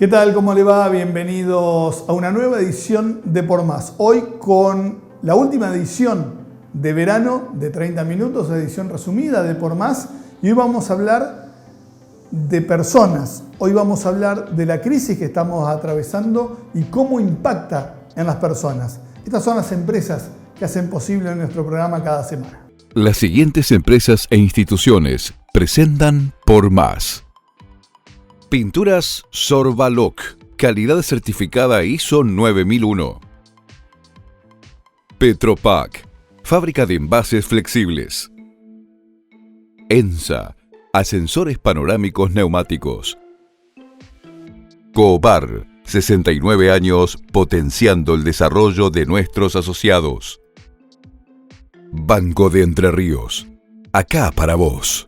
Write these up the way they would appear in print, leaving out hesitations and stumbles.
¿Qué tal? ¿Cómo le va? Bienvenidos a una nueva edición de Por Más. Hoy con la última edición de verano de 30 minutos, edición resumida de Por Más. Y hoy vamos a hablar de personas. Hoy vamos a hablar de la crisis que estamos atravesando y cómo impacta en las personas. Estas son las empresas que hacen posible nuestro programa cada semana. Las siguientes empresas e instituciones presentan Por Más. Pinturas Sorbaloc, calidad certificada ISO 9001. Petropac, fábrica de envases flexibles. ENSA, ascensores panorámicos neumáticos. Cobar, 69 años potenciando el desarrollo de nuestros asociados. Banco de Entre Ríos, acá para vos.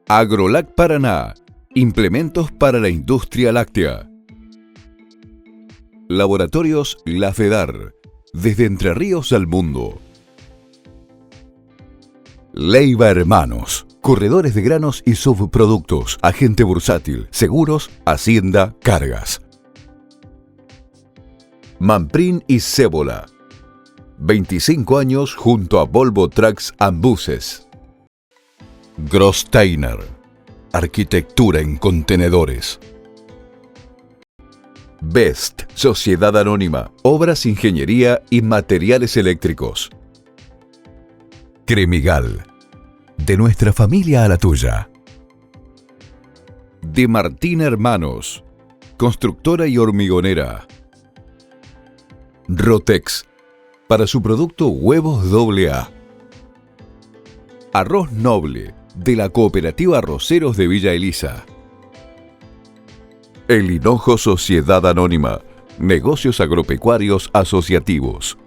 Agrolac Paraná, implementos para la industria láctea. Laboratorios La Fedar, desde Entre Ríos al mundo. Leiva Hermanos, corredores de granos y subproductos, agente bursátil, seguros, hacienda, cargas. Manprin y Cébola, 25 años junto a Volvo Trucks and Buses. Grosteiner, arquitectura en contenedores. Best, sociedad anónima, obras, ingeniería y materiales eléctricos. Cremigal, de nuestra familia a la tuya. De Martín Hermanos, constructora y hormigonera. Rotex, para su producto huevos AA. Arroz Noble, de la Cooperativa Arroceros de Villa Elisa. El Hinojo Sociedad Anónima, negocios agropecuarios asociativos.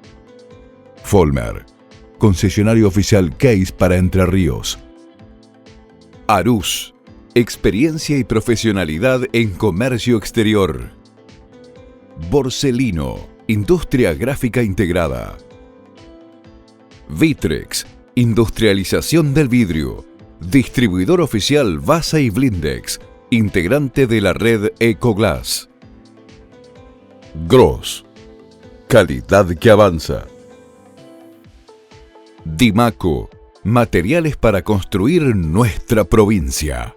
Folmer, concesionario oficial Case para Entre Ríos. Arús, experiencia y profesionalidad en comercio exterior. Borselino, industria gráfica integrada. Vitrex, industrialización del vidrio, distribuidor oficial Vasa y Blindex, integrante de la red Ecoglass. Gross, calidad que avanza. Dimaco, materiales para construir nuestra provincia.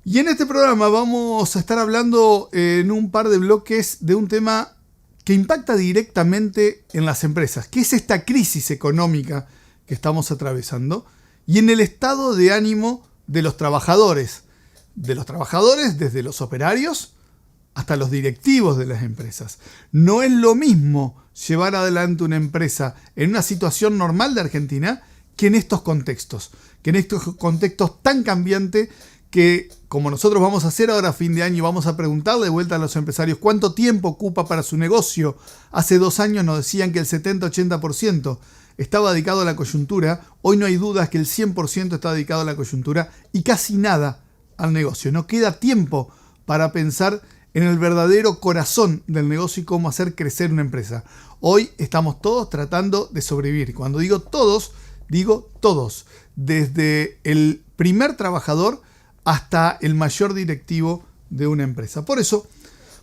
Y en este programa vamos a estar hablando en un par de bloques de un tema que impacta directamente en las empresas, que es esta crisis económica que estamos atravesando, y en el estado de ánimo de los trabajadores. De los trabajadores desde los operarios hasta los directivos de las empresas. No es lo mismo llevar adelante una empresa en una situación normal de Argentina que en estos contextos. Que en estos contextos tan cambiantes que, como nosotros vamos a hacer ahora a fin de año, vamos a preguntarle de vuelta a los empresarios cuánto tiempo ocupa para su negocio. Hace 2 años nos decían que el 70-80% estaba dedicado a la coyuntura. Hoy no hay dudas que el 100% está dedicado a la coyuntura y casi nada al negocio. No queda tiempo para pensar en el verdadero corazón del negocio y cómo hacer crecer una empresa. Hoy estamos todos tratando de sobrevivir. Cuando digo todos, digo todos. Desde el primer trabajador hasta el mayor directivo de una empresa. Por eso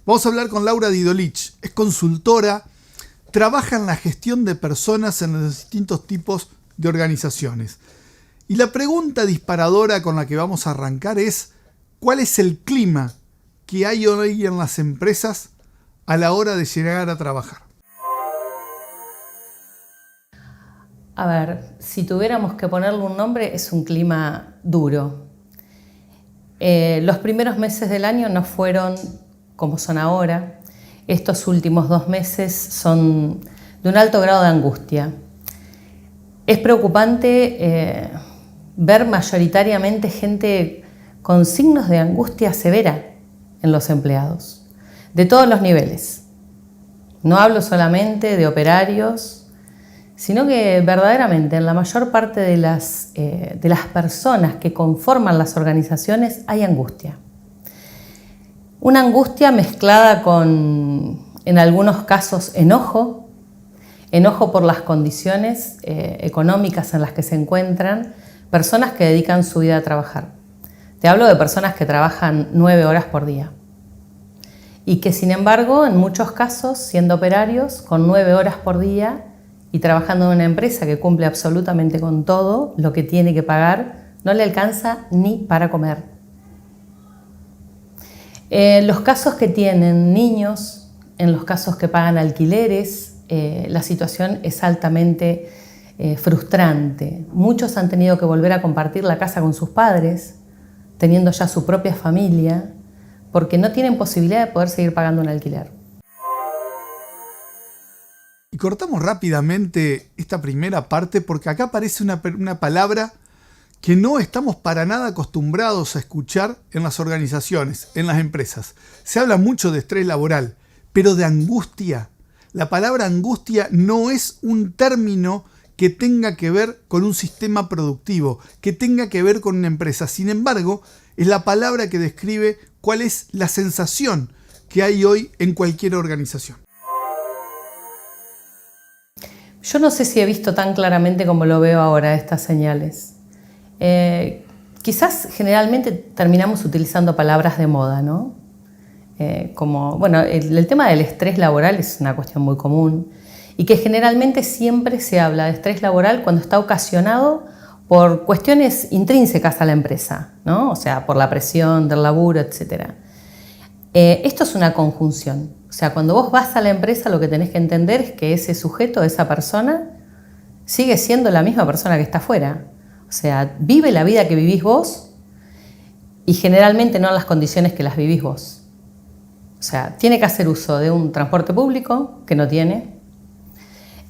vamos a hablar con Laura Didolich. Es consultora, trabaja en la gestión de personas en los distintos tipos de organizaciones. Y la pregunta disparadora con la que vamos a arrancar es: ¿cuál es el clima que hay hoy en las empresas a la hora de llegar a trabajar? A ver, si tuviéramos que ponerle un nombre, es un clima duro. Los primeros meses del año no fueron como son ahora. Estos últimos 2 meses son de un alto grado de angustia. Es preocupante ver mayoritariamente gente con signos de angustia severa en los empleados, de todos los niveles. No hablo solamente de operarios, sino que verdaderamente en la mayor parte de las personas que conforman las organizaciones hay angustia. Una angustia mezclada con, en algunos casos, enojo por las condiciones económicas en las que se encuentran personas que dedican su vida a trabajar. Te hablo de personas que trabajan 9 horas por día y que sin embargo en muchos casos siendo operarios con 9 horas por día y trabajando en una empresa que cumple absolutamente con todo lo que tiene que pagar, no le alcanza ni para comer. Los casos que tienen niños, en los casos que pagan alquileres, la situación es altamente frustrante. Muchos han tenido que volver a compartir la casa con sus padres, teniendo ya su propia familia, porque no tienen posibilidad de poder seguir pagando un alquiler. Y cortamos rápidamente esta primera parte porque acá aparece una palabra que no estamos para nada acostumbrados a escuchar en las organizaciones, en las empresas. Se habla mucho de estrés laboral, pero de angustia. La palabra angustia no es un término que tenga que ver con un sistema productivo, que tenga que ver con una empresa. Sin embargo, es la palabra que describe cuál es la sensación que hay hoy en cualquier organización. Yo no sé si he visto tan claramente como lo veo ahora estas señales. Quizás generalmente terminamos utilizando palabras de moda, ¿no? El tema del estrés laboral es una cuestión muy común y que generalmente siempre se habla de estrés laboral cuando está ocasionado por cuestiones intrínsecas a la empresa, ¿no? O sea, por la presión del laburo, etc. Esto es una conjunción. O sea, cuando vos vas a la empresa lo que tenés que entender es que ese sujeto, esa persona, sigue siendo la misma persona que está afuera. O sea, vive la vida que vivís vos y generalmente no en las condiciones que las vivís vos. O sea, tiene que hacer uso de un transporte público que no tiene,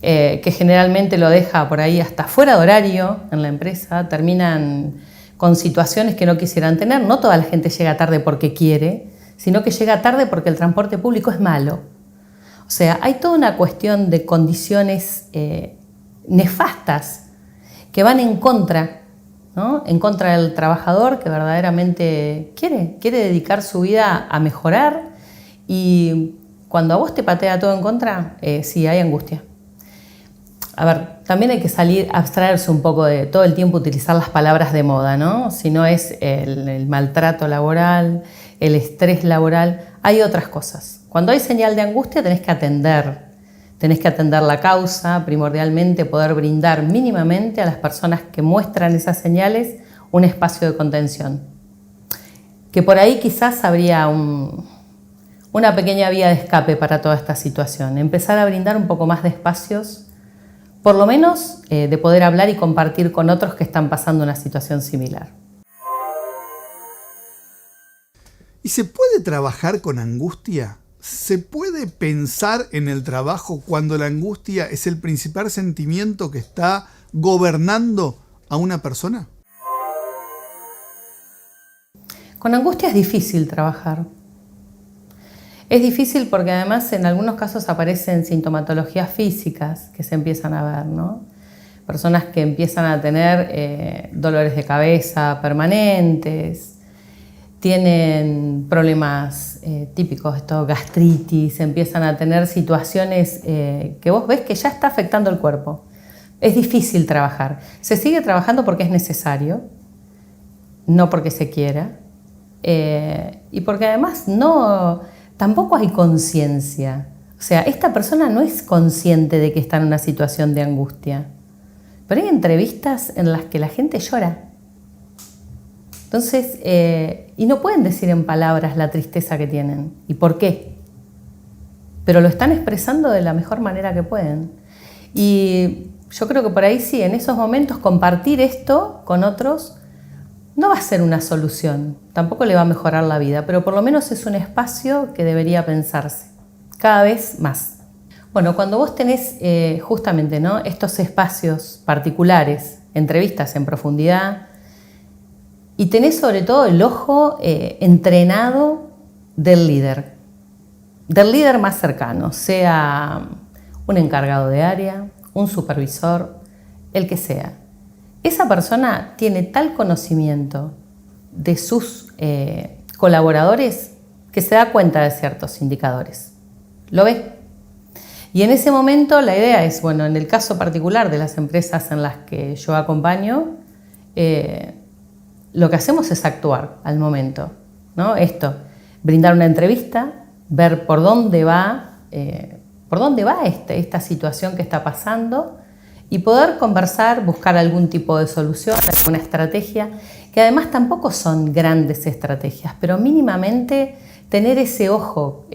que generalmente lo deja por ahí hasta fuera de horario en la empresa, terminan con situaciones que no quisieran tener. No toda la gente llega tarde porque quiere, sino que llega tarde porque el transporte público es malo. O sea, hay toda una cuestión de condiciones nefastas que van en contra, ¿no? En contra del trabajador que verdaderamente quiere dedicar su vida a mejorar, y cuando a vos te patea todo en contra, sí, hay angustia. A ver, también hay que abstraerse un poco de todo el tiempo utilizar las palabras de moda, ¿no? Si no es el maltrato laboral, el estrés laboral, hay otras cosas. Cuando hay señal de angustia tenés que atender la causa, primordialmente poder brindar mínimamente a las personas que muestran esas señales un espacio de contención. Que por ahí quizás habría una pequeña vía de escape para toda esta situación. Empezar a brindar un poco más de espacios, por lo menos de poder hablar y compartir con otros que están pasando una situación similar. ¿Y se puede trabajar con angustia? ¿Se puede pensar en el trabajo cuando la angustia es el principal sentimiento que está gobernando a una persona? Con angustia es difícil trabajar. Es difícil porque además en algunos casos aparecen sintomatologías físicas que se empiezan a ver, ¿no? Personas que empiezan a tener dolores de cabeza permanentes, tienen problemas típicos, gastritis, empiezan a tener situaciones que vos ves que ya está afectando el cuerpo. Es difícil trabajar. Se sigue trabajando porque es necesario, no porque se quiera, y porque además tampoco hay conciencia. O sea, esta persona no es consciente de que está en una situación de angustia. Pero hay entrevistas en las que la gente llora. Entonces, y no pueden decir en palabras la tristeza que tienen y por qué, pero lo están expresando de la mejor manera que pueden. Y yo creo que por ahí sí, en esos momentos compartir esto con otros no va a ser una solución, tampoco le va a mejorar la vida, pero por lo menos es un espacio que debería pensarse cada vez más. Bueno, cuando vos tenés justamente, ¿no?, estos espacios particulares, entrevistas en profundidad, y tenés sobre todo el ojo entrenado del líder más cercano, sea un encargado de área, un supervisor, el que sea. Esa persona tiene tal conocimiento de sus colaboradores que se da cuenta de ciertos indicadores. Lo ve. Y en ese momento la idea es, bueno, en el caso particular de las empresas en las que yo acompaño, lo que hacemos es actuar al momento, ¿no? Esto, brindar una entrevista, ver por dónde va esta situación que está pasando y poder conversar, buscar algún tipo de solución, alguna estrategia, que además tampoco son grandes estrategias, pero mínimamente tener ese ojo,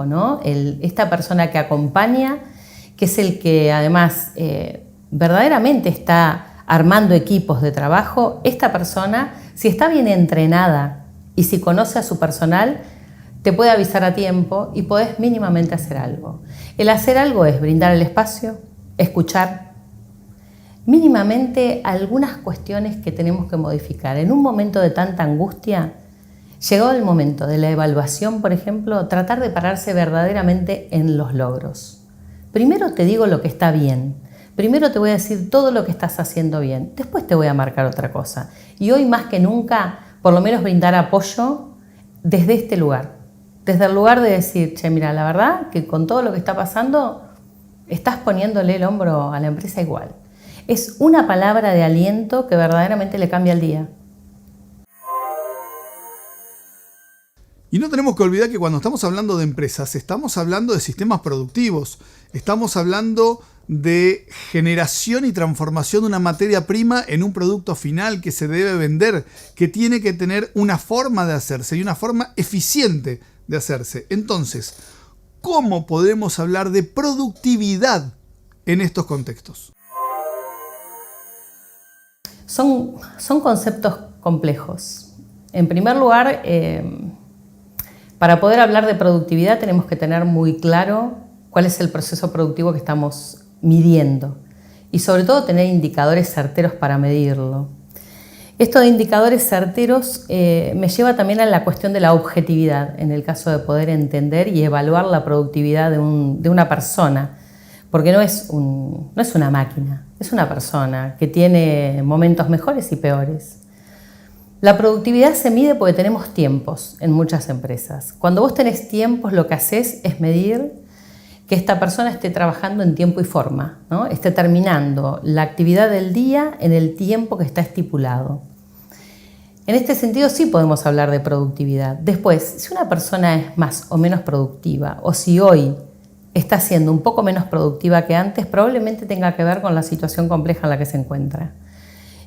¿no? Esta persona que acompaña, que es el que además verdaderamente está armando equipos de trabajo. Esta persona, si está bien entrenada y si conoce a su personal, te puede avisar a tiempo y podés mínimamente hacer algo. El hacer algo es brindar el espacio, escuchar, mínimamente algunas cuestiones que tenemos que modificar. En un momento de tanta angustia, llegado el momento de la evaluación, por ejemplo, tratar de pararse verdaderamente en los logros. Primero te digo lo que está bien. Primero te voy a decir todo lo que estás haciendo bien. Después te voy a marcar otra cosa. Y hoy más que nunca, por lo menos brindar apoyo desde este lugar. Desde el lugar de decir, che, mira, la verdad que con todo lo que está pasando, estás poniéndole el hombro a la empresa igual. Es una palabra de aliento que verdaderamente le cambia el día. Y no tenemos que olvidar que cuando estamos hablando de empresas, estamos hablando de sistemas productivos, estamos hablando de generación y transformación de una materia prima en un producto final que se debe vender, que tiene que tener una forma de hacerse y una forma eficiente de hacerse. Entonces, ¿cómo podemos hablar de productividad en estos contextos? Son conceptos complejos. En primer lugar, para poder hablar de productividad tenemos que tener muy claro cuál es el proceso productivo que estamos midiendo y sobre todo tener indicadores certeros para medirlo. Esto de indicadores certeros me lleva también a la cuestión de la objetividad en el caso de poder entender y evaluar la productividad de una persona, porque no es una máquina, es una persona que tiene momentos mejores y peores. La productividad se mide porque tenemos tiempos en muchas empresas. Cuando vos tenés tiempos, lo que haces es medir que esta persona esté trabajando en tiempo y forma, ¿no? Esté terminando la actividad del día en el tiempo que está estipulado. En este sentido sí podemos hablar de productividad. Después, si una persona es más o menos productiva, o si hoy está siendo un poco menos productiva que antes, probablemente tenga que ver con la situación compleja en la que se encuentra.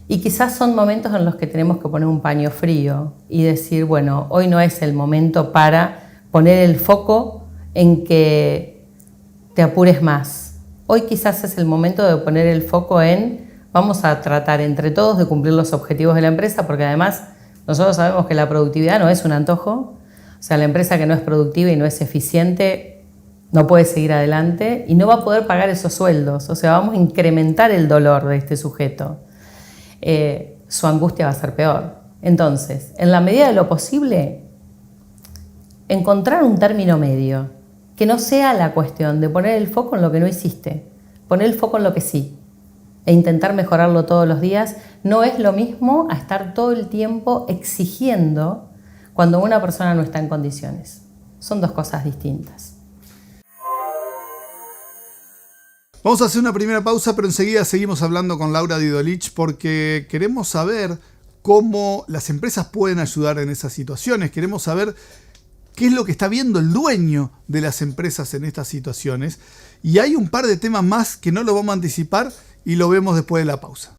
Y quizás son momentos en los que tenemos que poner un paño frío y decir, bueno, hoy no es el momento para poner el foco en que te apures más. Hoy quizás es el momento de poner el foco en vamos a tratar entre todos de cumplir los objetivos de la empresa, porque además nosotros sabemos que la productividad no es un antojo. O sea, la empresa que no es productiva y no es eficiente no puede seguir adelante y no va a poder pagar esos sueldos. O sea, vamos a incrementar el dolor de este sujeto. Su angustia va a ser peor. Entonces, en la medida de lo posible, encontrar un término medio, que no sea la cuestión de poner el foco en lo que no hiciste, poner el foco en lo que sí, e intentar mejorarlo todos los días, no es lo mismo a estar todo el tiempo exigiendo cuando una persona no está en condiciones. Son dos cosas distintas. Vamos a hacer una primera pausa, pero enseguida seguimos hablando con Laura Didolich porque queremos saber cómo las empresas pueden ayudar en esas situaciones. Queremos saber qué es lo que está viendo el dueño de las empresas en estas situaciones. Y hay un par de temas más que no lo vamos a anticipar y lo vemos después de la pausa.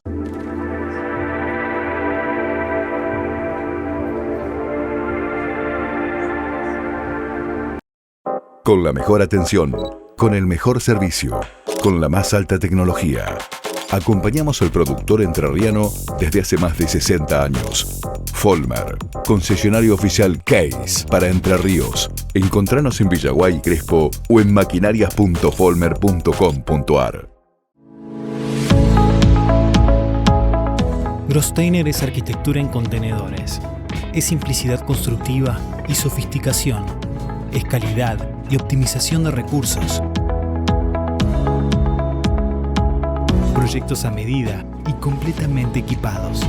Con la mejor atención, con el mejor servicio, con la más alta tecnología. Acompañamos al productor entrerriano desde hace más de 60 años. Folmer, concesionario oficial Case para Entre Ríos. Encontranos en Villaguay y Crespo o en maquinarias.folmer.com.ar. Grosteiner es arquitectura en contenedores. Es simplicidad constructiva y sofisticación. Es calidad y optimización de recursos. Proyectos a medida y completamente equipados.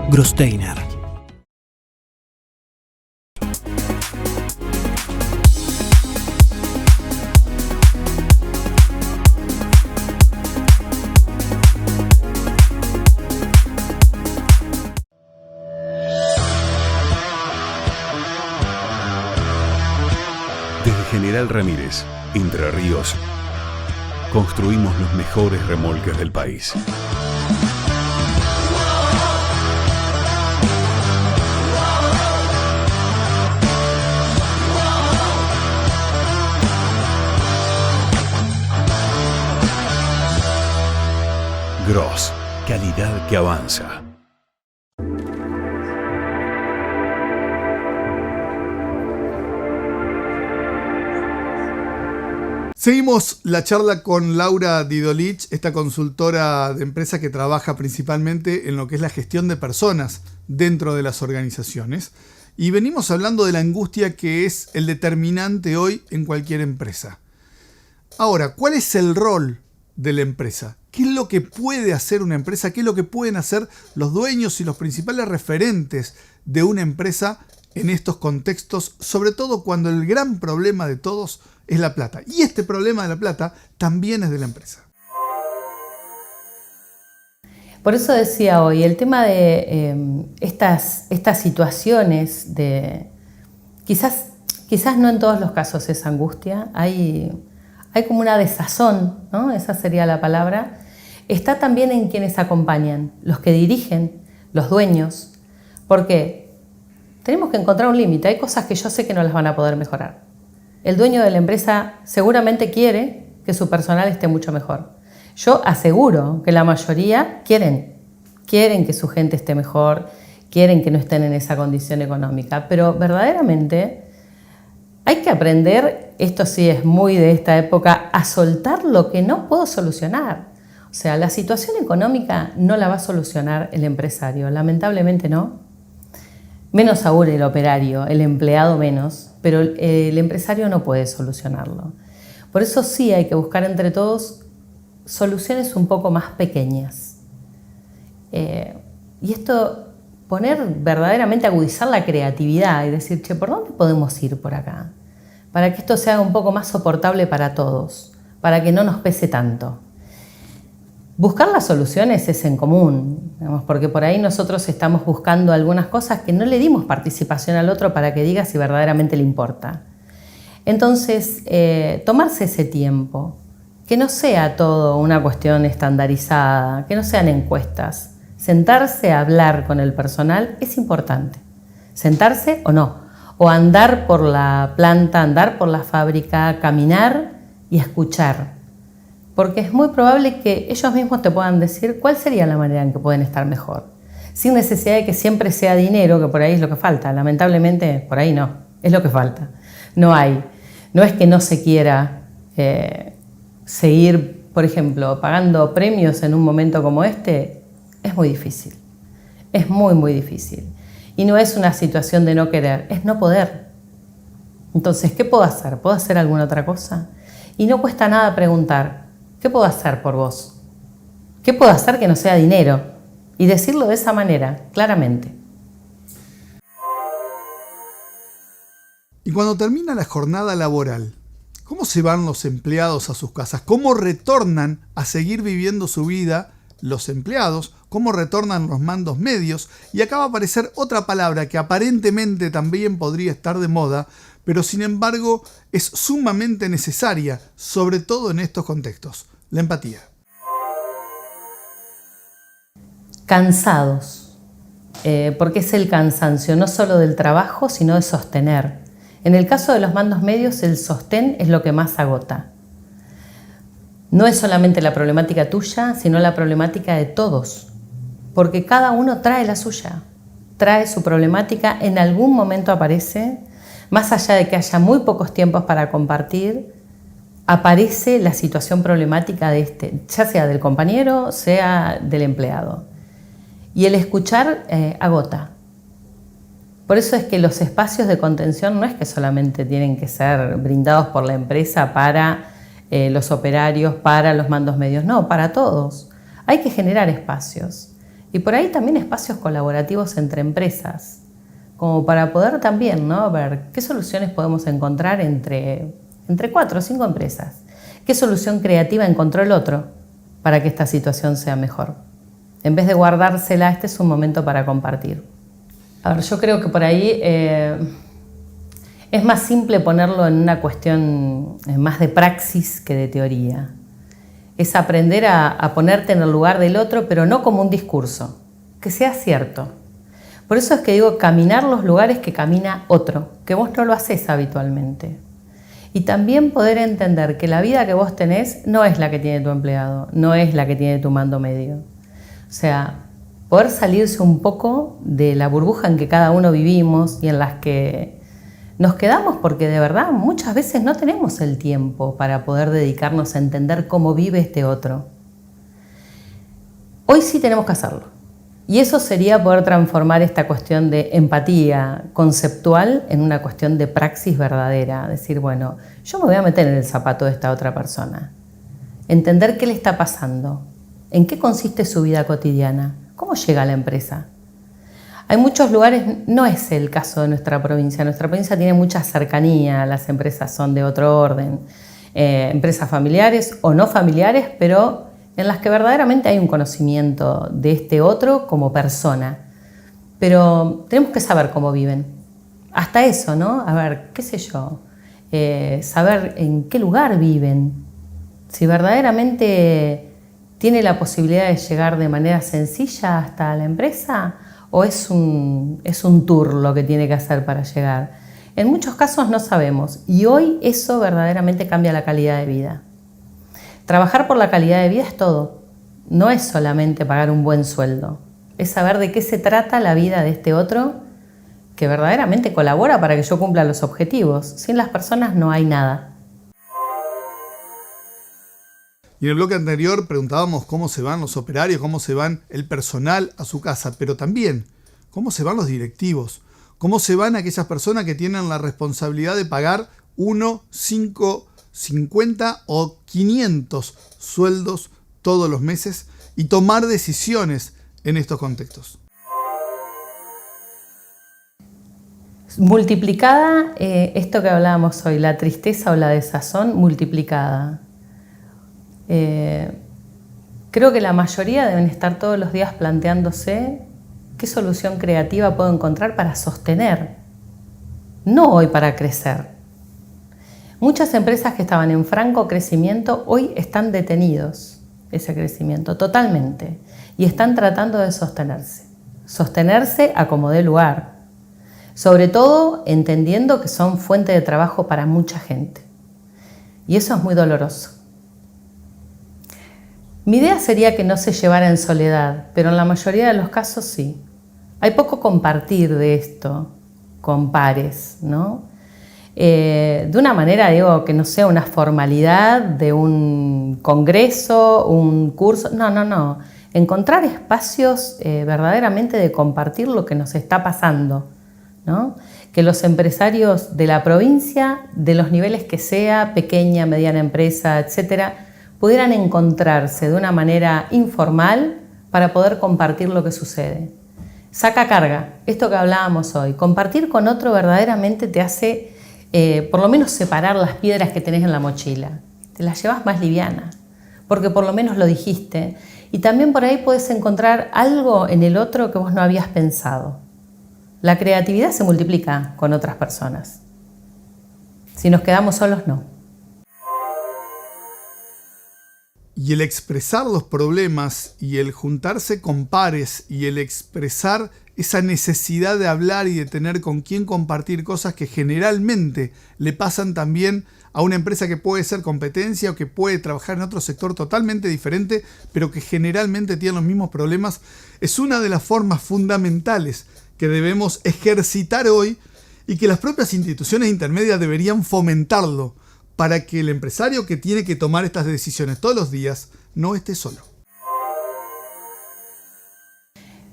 Grosteiner. Desde General Ramírez, Entre Ríos, construimos los mejores remolques del país. Gross, calidad que avanza. Seguimos la charla con Laura Didolich, esta consultora de empresa que trabaja principalmente en lo que es la gestión de personas dentro de las organizaciones. Y venimos hablando de la angustia que es el determinante hoy en cualquier empresa. Ahora, ¿cuál es el rol de la empresa? ¿Qué es lo que puede hacer una empresa? ¿Qué es lo que pueden hacer los dueños y los principales referentes de una empresa en estos contextos? Sobre todo cuando el gran problema de todos es la plata. Y este problema de la plata también es de la empresa. Por eso decía hoy, el tema de estas situaciones de... Quizás no en todos los casos es angustia, hay como una desazón, ¿no? Esa sería la palabra. Está también en quienes acompañan, los que dirigen, los dueños, porque tenemos que encontrar un límite. Hay cosas que yo sé que no las van a poder mejorar. El dueño de la empresa seguramente quiere que su personal esté mucho mejor. Yo aseguro que la mayoría quieren que su gente esté mejor, quieren que no estén en esa condición económica, pero verdaderamente hay que aprender, esto sí es muy de esta época, a soltar lo que no puedo solucionar. O sea, la situación económica no la va a solucionar el empresario, lamentablemente no. Menos aún el operario, el empleado menos, pero el empresario no puede solucionarlo. Por eso sí hay que buscar entre todos soluciones un poco más pequeñas. Y esto, verdaderamente agudizar la creatividad y decir, che, ¿por dónde podemos ir por acá? Para que esto sea un poco más soportable para todos, para que no nos pese tanto. Buscar las soluciones es en común, digamos, porque por ahí nosotros estamos buscando algunas cosas que no le dimos participación al otro para que diga si verdaderamente le importa. Entonces, tomarse ese tiempo, que no sea todo una cuestión estandarizada, que no sean encuestas. Sentarse a hablar con el personal es importante. Sentarse o no, o andar por la planta, andar por la fábrica, caminar y escuchar. Porque es muy probable que ellos mismos te puedan decir cuál sería la manera en que pueden estar mejor. Sin necesidad de que siempre sea dinero, que por ahí es lo que falta. Lamentablemente, por ahí no, es lo que falta. No hay. No es que no se quiera seguir, por ejemplo, pagando premios en un momento como este. Es muy difícil. Es muy, muy difícil. Y no es una situación de no querer, es no poder. Entonces, ¿qué puedo hacer? ¿Puedo hacer alguna otra cosa? Y no cuesta nada preguntar, ¿qué puedo hacer por vos? ¿Qué puedo hacer que no sea dinero? Y decirlo de esa manera, claramente. Y cuando termina la jornada laboral, ¿cómo se van los empleados a sus casas? ¿Cómo retornan a seguir viviendo su vida los empleados? ¿Cómo retornan los mandos medios? Y acá va a aparecer otra palabra que aparentemente también podría estar de moda, pero sin embargo es sumamente necesaria, sobre todo en estos contextos: la empatía. Cansados, porque es el cansancio no solo del trabajo, sino de sostener. En el caso de los mandos medios, el sostén es lo que más agota. No es solamente la problemática tuya, sino la problemática de todos, porque cada uno trae la suya, trae su problemática, en algún momento aparece. Más allá de que haya muy pocos tiempos para compartir, aparece la situación problemática de ya sea del compañero, sea del empleado. Y el escuchar agota. Por eso es que los espacios de contención no es que solamente tienen que ser brindados por la empresa para los operarios, para los mandos medios, no, para todos. Hay que generar espacios. Y por ahí también espacios colaborativos entre empresas, como para poder también, ¿no?, ver qué soluciones podemos encontrar entre 4 o 5 empresas. ¿Qué solución creativa encontró el otro para que esta situación sea mejor? En vez de guardársela, este es un momento para compartir. A ver, yo creo que por ahí es más simple ponerlo en una cuestión más de praxis que de teoría. Es aprender a ponerte en el lugar del otro, pero no como un discurso, que sea cierto. Por eso es que digo caminar los lugares que camina otro, que vos no lo hacés habitualmente. Y también poder entender que la vida que vos tenés no es la que tiene tu empleado, no es la que tiene tu mando medio. O sea, poder salirse un poco de la burbuja en que cada uno vivimos y en las que nos quedamos porque de verdad muchas veces no tenemos el tiempo para poder dedicarnos a entender cómo vive este otro. Hoy sí tenemos que hacerlo. Y eso sería poder transformar esta cuestión de empatía conceptual en una cuestión de praxis verdadera. Decir, bueno, yo me voy a meter en el zapato de esta otra persona. Entender qué le está pasando, en qué consiste su vida cotidiana, cómo llega a la empresa. Hay muchos lugares, no es el caso de nuestra provincia. Nuestra provincia tiene mucha cercanía, las empresas son de otro orden. Empresas familiares o no familiares, pero en las que verdaderamente hay un conocimiento de este otro como persona. Pero tenemos que saber cómo viven. Hasta eso, ¿no? A ver, qué sé yo, saber en qué lugar viven. Si verdaderamente tiene la posibilidad de llegar de manera sencilla hasta la empresa, o es un tour lo que tiene que hacer para llegar. En muchos casos no sabemos, y hoy eso verdaderamente cambia la calidad de vida. Trabajar por la calidad de vida es todo, no es solamente pagar un buen sueldo, es saber de qué se trata la vida de este otro que verdaderamente colabora para que yo cumpla los objetivos. Sin las personas no hay nada. Y en el bloque anterior preguntábamos cómo se van los operarios, cómo se van el personal a su casa, pero también cómo se van los directivos, cómo se van aquellas personas que tienen la responsabilidad de pagar 1, 5, 50 o 500 sueldos todos los meses y tomar decisiones en estos contextos. Multiplicada, esto que hablábamos hoy, la tristeza o la desazón multiplicada. Creo que la mayoría deben estar todos los días planteándose qué solución creativa puedo encontrar para sostener, no hoy para crecer. Muchas empresas que estaban en franco crecimiento hoy están detenidos, ese crecimiento, totalmente, y están tratando de sostenerse a como dé lugar, sobre todo entendiendo que son fuente de trabajo para mucha gente, y eso es muy doloroso. Mi idea sería que no se llevara en soledad, pero en la mayoría de los casos sí. Hay poco compartir de esto con pares, ¿no? De una manera, digo, que no sea una formalidad de un congreso, un curso, no. Encontrar espacios verdaderamente de compartir lo que nos está pasando, ¿no? Que los empresarios de la provincia, de los niveles que sea, pequeña, mediana empresa, etcétera, pudieran encontrarse de una manera informal para poder compartir lo que sucede. Saca carga, esto que hablábamos hoy. Compartir con otro verdaderamente te hace por lo menos separar las piedras que tenés en la mochila. Te las llevas más liviana, porque por lo menos lo dijiste. Y también por ahí podés encontrar algo en el otro que vos no habías pensado. La creatividad se multiplica con otras personas. Si nos quedamos solos, no. Y el expresar los problemas y el juntarse con pares y el expresar esa necesidad de hablar y de tener con quién compartir cosas que generalmente le pasan también a una empresa que puede ser competencia o que puede trabajar en otro sector totalmente diferente, pero que generalmente tiene los mismos problemas, es una de las formas fundamentales que debemos ejercitar hoy y que las propias instituciones intermedias deberían fomentarlo, para que el empresario que tiene que tomar estas decisiones todos los días no esté solo.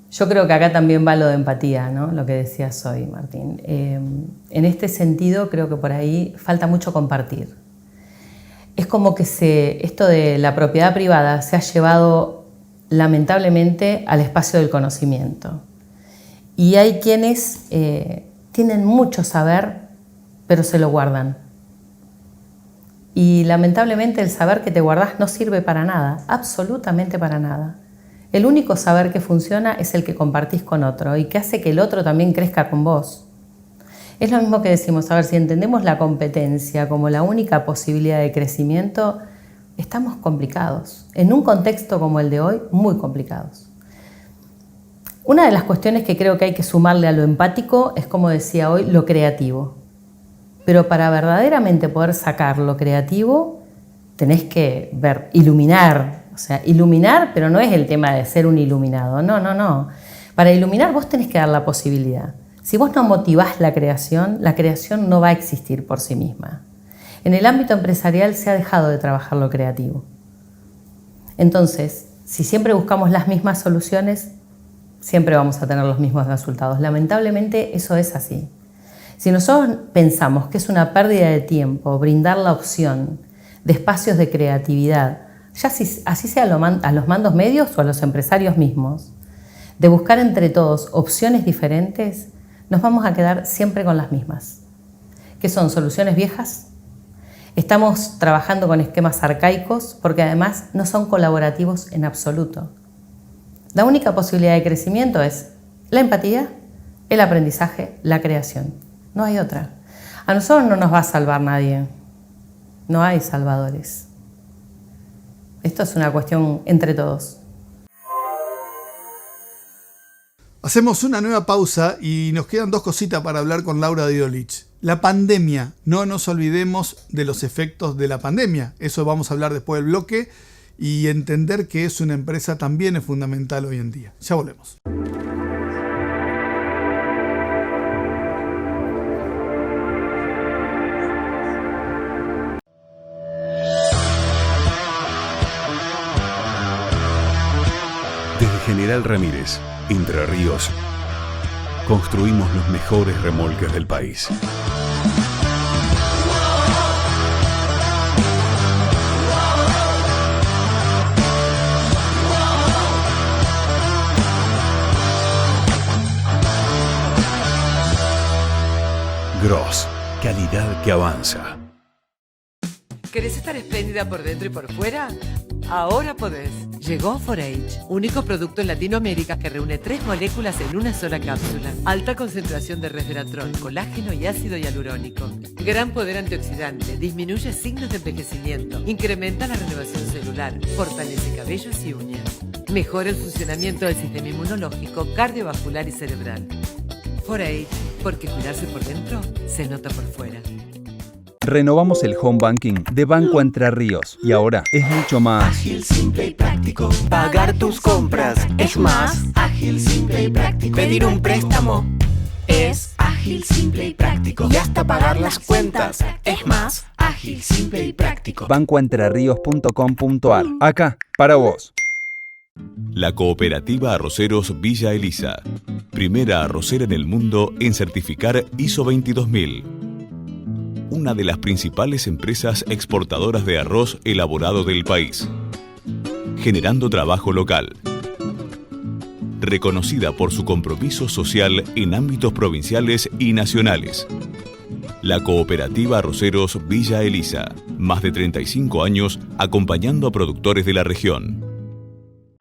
Yo creo que acá también va lo de empatía, ¿no? Lo que decías hoy, Martín. En este sentido, creo que por ahí falta mucho compartir. Es como que esto de la propiedad privada se ha llevado lamentablemente, al espacio del conocimiento. Y hay quienes tienen mucho saber, pero se lo guardan. Y lamentablemente el saber que te guardás no sirve para nada, absolutamente para nada. El único saber que funciona es el que compartís con otro y que hace que el otro también crezca con vos. Es lo mismo que decimos, a ver, si entendemos la competencia como la única posibilidad de crecimiento, estamos complicados. En un contexto como el de hoy, muy complicados. Una de las cuestiones que creo que hay que sumarle a lo empático es, como decía hoy, lo creativo. Pero para verdaderamente poder sacar lo creativo, tenés que ver, iluminar. O sea, iluminar, pero no es el tema de ser un iluminado. No. Para iluminar vos tenés que dar la posibilidad. Si vos no motivás la creación no va a existir por sí misma. En el ámbito empresarial se ha dejado de trabajar lo creativo. Entonces, si siempre buscamos las mismas soluciones, siempre vamos a tener los mismos resultados. Lamentablemente eso es así. Si nosotros pensamos que es una pérdida de tiempo brindar la opción de espacios de creatividad, ya así sea a los mandos medios o a los empresarios mismos, de buscar entre todos opciones diferentes, nos vamos a quedar siempre con las mismas. ¿Qué son? Soluciones viejas. Estamos trabajando con esquemas arcaicos porque además no son colaborativos en absoluto. La única posibilidad de crecimiento es la empatía, el aprendizaje, la creación. No hay otra. A nosotros no nos va a salvar nadie. No hay salvadores. Esto es una cuestión entre todos. Hacemos una nueva pausa y nos quedan 2 cositas para hablar con Laura Diolich. La pandemia. No nos olvidemos de los efectos de la pandemia. Eso vamos a hablar después del bloque. Y entender que es una empresa también es fundamental hoy en día. Ya volvemos. Desde General Ramírez, Entre Ríos, construimos los mejores remolques del país. Gross, calidad que avanza. ¿Querés estar espléndida por dentro y por fuera? Ahora podés. Llegó 4H, único producto en Latinoamérica que reúne 3 moléculas en una sola cápsula. Alta concentración de resveratrol, colágeno y ácido hialurónico. Gran poder antioxidante, disminuye signos de envejecimiento, incrementa la renovación celular, fortalece cabellos y uñas. Mejora el funcionamiento del sistema inmunológico, cardiovascular y cerebral. 4H, porque cuidarse por dentro se nota por fuera. Renovamos el home banking de Banco Entre Ríos y ahora es mucho más ágil, simple y práctico. Pagar tus compras es más ágil, simple y práctico. Pedir un préstamo es ágil, simple y práctico. Y hasta pagar las cuentas es más ágil, simple y práctico. bancoentrerrios.com.ar. Acá, para vos. La Cooperativa Arroceros Villa Elisa. Primera arrocera en el mundo en certificar ISO 22000. Una de las principales empresas exportadoras de arroz elaborado del país, generando trabajo local. Reconocida por su compromiso social en ámbitos provinciales y nacionales. La Cooperativa Arroceros Villa Elisa, más de 35 años acompañando a productores de la región.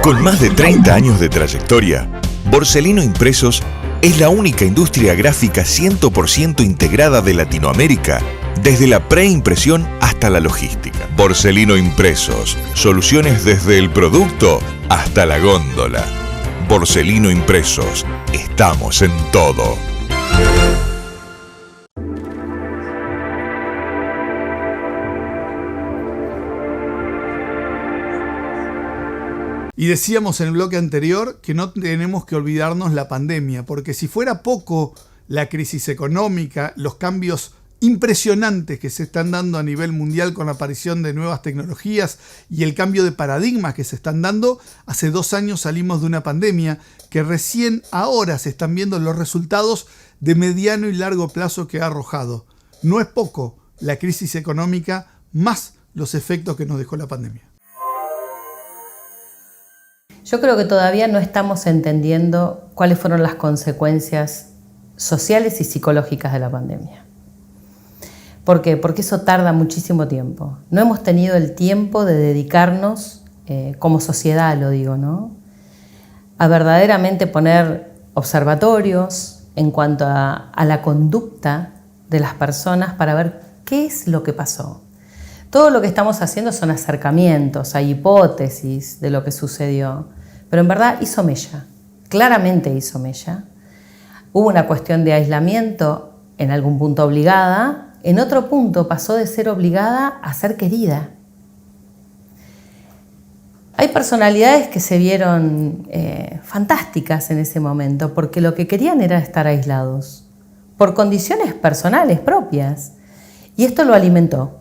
Con más de 30 años de trayectoria, Borselino Impresos es la única industria gráfica 100% integrada de Latinoamérica, desde la preimpresión hasta la logística. Borselino Impresos, soluciones desde el producto hasta la góndola. Borselino Impresos, estamos en todo. Y decíamos en el bloque anterior que no tenemos que olvidarnos la pandemia, porque si fuera poco la crisis económica, los cambios impresionantes que se están dando a nivel mundial con la aparición de nuevas tecnologías y el cambio de paradigmas que se están dando, hace 2 años salimos de una pandemia que recién ahora se están viendo los resultados de mediano y largo plazo que ha arrojado. No es poco la crisis económica más los efectos que nos dejó la pandemia. Yo creo que todavía no estamos entendiendo cuáles fueron las consecuencias sociales y psicológicas de la pandemia. ¿Por qué? Porque eso tarda muchísimo tiempo. No hemos tenido el tiempo de dedicarnos, como sociedad lo digo, ¿no?, a verdaderamente poner observatorios en cuanto a la conducta de las personas para ver qué es lo que pasó. Todo lo que estamos haciendo son acercamientos, hay hipótesis de lo que sucedió, pero en verdad hizo mella, claramente hizo mella. Hubo una cuestión de aislamiento, en algún punto obligada, en otro punto pasó de ser obligada a ser querida. Hay personalidades que se vieron fantásticas en ese momento porque lo que querían era estar aislados por condiciones personales propias y esto lo alimentó.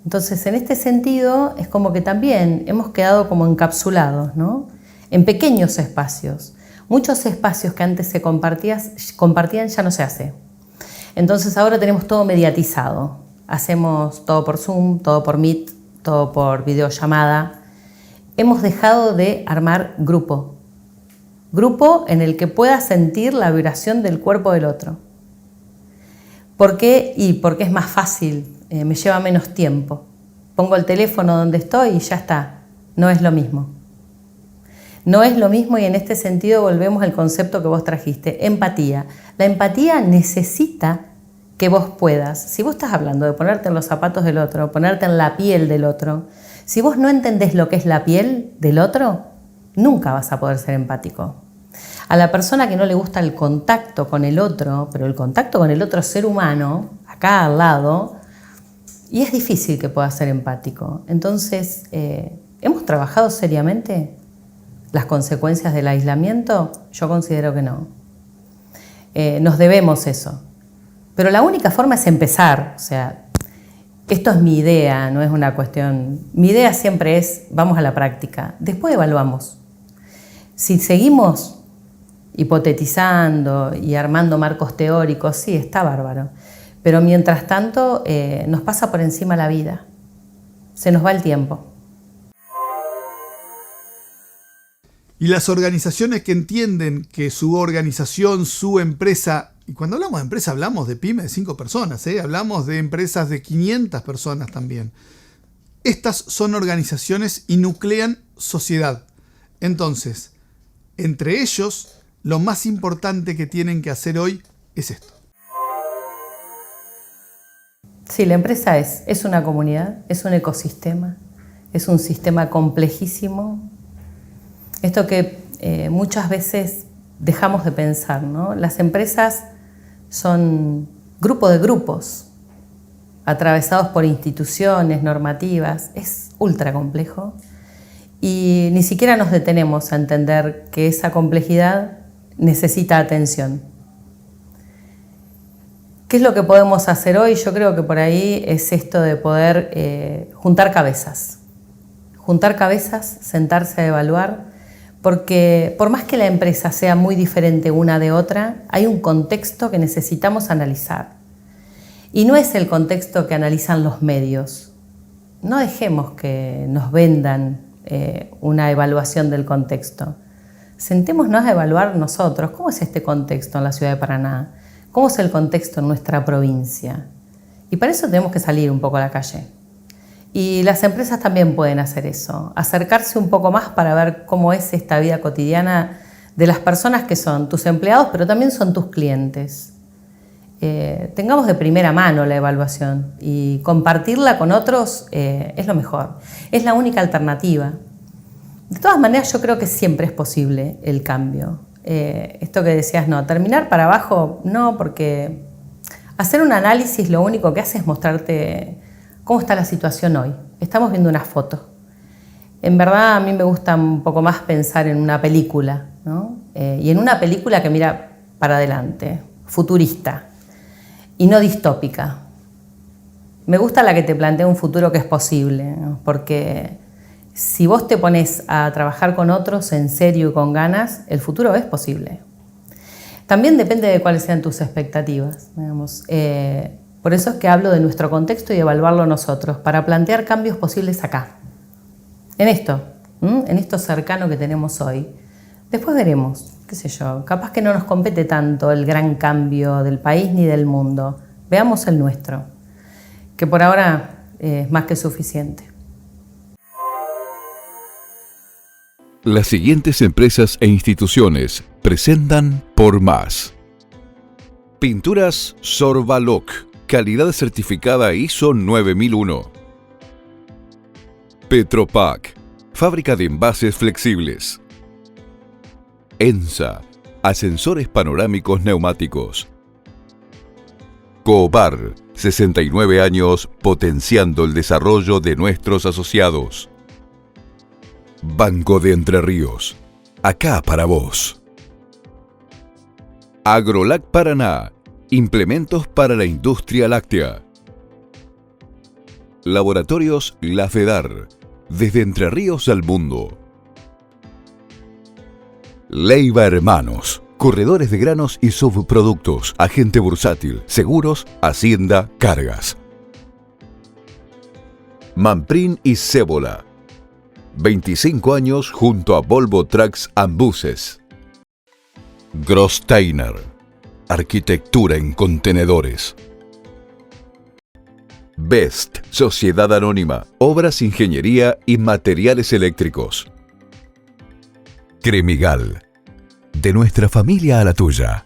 Entonces, en este sentido, es como que también hemos quedado como encapsulados, ¿no?, en pequeños espacios. Muchos espacios que antes se compartían ya no se hace. Entonces, ahora tenemos todo mediatizado. Hacemos todo por Zoom, todo por Meet, todo por videollamada. Hemos dejado de armar grupo. Grupo en el que pueda sentir la vibración del cuerpo del otro. ¿Por qué? Y porque es más fácil. Me lleva menos tiempo. Pongo el teléfono donde estoy y ya está. No es lo mismo. No es lo mismo y en este sentido volvemos al concepto que vos trajiste, empatía. La empatía necesita que vos puedas. Si vos estás hablando de ponerte en los zapatos del otro, ponerte en la piel del otro, si vos no entendés lo que es la piel del otro, nunca vas a poder ser empático. A la persona que no le gusta el contacto con el otro, pero el contacto con el otro ser humano, acá al lado, y es difícil que pueda ser empático. Entonces, ¿hemos trabajado seriamente las consecuencias del aislamiento? Yo considero que no. Nos debemos eso. Pero la única forma es empezar. O sea, esto es mi idea, no es una cuestión... Mi idea siempre es, vamos a la práctica. Después evaluamos. Si seguimos hipotetizando y armando marcos teóricos, sí, está bárbaro. Pero mientras tanto, nos pasa por encima la vida. Se nos va el tiempo. Y las organizaciones que entienden que su organización, su empresa, y cuando hablamos de empresa hablamos de pymes de 5 personas, hablamos de empresas de 500 personas también. Estas son organizaciones y nuclean sociedad. Entonces, entre ellos, lo más importante que tienen que hacer hoy es esto. Sí, la empresa es una comunidad, es un ecosistema, es un sistema complejísimo. Esto que muchas veces dejamos de pensar, ¿no? Las empresas son grupo de grupos, atravesados por instituciones, normativas. Es ultra complejo y ni siquiera nos detenemos a entender que esa complejidad necesita atención. ¿Qué es lo que podemos hacer hoy? Yo creo que por ahí es esto de poder juntar cabezas. Juntar cabezas, sentarse a evaluar, porque por más que la empresa sea muy diferente una de otra, hay un contexto que necesitamos analizar. Y no es el contexto que analizan los medios. No dejemos que nos vendan una evaluación del contexto. Sentémonos a evaluar nosotros. ¿Cómo es este contexto en la ciudad de Paraná? ¿Cómo es el contexto en nuestra provincia? Y para eso tenemos que salir un poco a la calle. Y las empresas también pueden hacer eso, acercarse un poco más para ver cómo es esta vida cotidiana de las personas que son tus empleados, pero también son tus clientes. Tengamos de primera mano la evaluación y compartirla con otros es lo mejor, es la única alternativa. De todas maneras, yo creo que siempre es posible el cambio. Esto que decías, no, terminar para abajo, no, porque hacer un análisis lo único que hace es mostrarte cómo está la situación hoy. Estamos viendo una foto. En verdad, a mí me gusta un poco más pensar en una película, ¿no? Y en una película que mira para adelante, futurista y no distópica. Me gusta la que te plantea un futuro que es posible, ¿no? Porque si vos te pones a trabajar con otros en serio y con ganas, el futuro es posible. También depende de cuáles sean tus expectativas, digamos. Por eso es que hablo de nuestro contexto y evaluarlo nosotros, para plantear cambios posibles acá, en esto, en esto cercano que tenemos hoy. Después veremos, qué sé yo, capaz que no nos compete tanto el gran cambio del país ni del mundo. Veamos el nuestro, que por ahora es más que suficiente. Las siguientes empresas e instituciones presentan Por Más. Pinturas Sorbaloc, calidad certificada ISO 9001. Petropac, fábrica de envases flexibles. ENSA, ascensores panorámicos neumáticos. Cobar, 69 años potenciando el desarrollo de nuestros asociados. Banco de Entre Ríos, acá para vos. Agrolac Paraná, implementos para la industria láctea. Laboratorios La Fedar, desde Entre Ríos al mundo. Leiva Hermanos, corredores de granos y subproductos, agente bursátil, seguros, hacienda, cargas. Manprin y Cébola, 25 años junto a Volvo Trucks and Buses. Grosteiner, arquitectura en contenedores. Best, Sociedad Anónima, obras, ingeniería y materiales eléctricos. Cremigal, de nuestra familia a la tuya.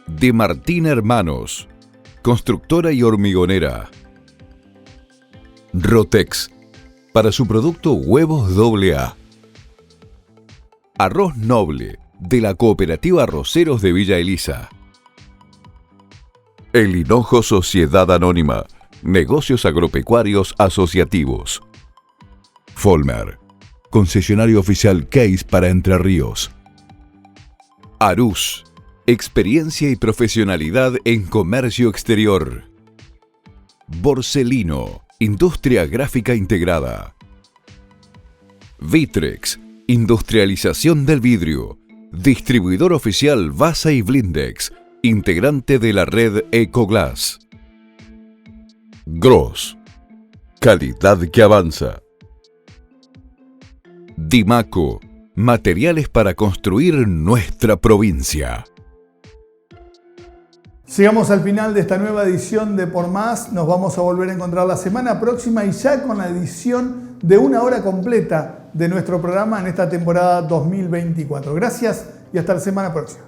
De Martín Hermanos, constructora y hormigonera. Rotex, para su producto huevos AA. Arroz Noble, de la Cooperativa Arroceros de Villa Elisa. El Hinojo Sociedad Anónima, negocios agropecuarios asociativos. Folmer, concesionario oficial Case para Entre Ríos. Arús, experiencia y profesionalidad en comercio exterior. Borselino, industria gráfica integrada. Vitrex, industrialización del vidrio, distribuidor oficial Vasa y Blindex, integrante de la red Ecoglass. Gross, calidad que avanza. Dimaco, materiales para construir nuestra provincia. Llegamos al final de esta nueva edición de Por Más. Nos vamos a volver a encontrar la semana próxima y ya con la edición de 1 hora completa de nuestro programa en esta temporada 2024. Gracias y hasta la semana próxima.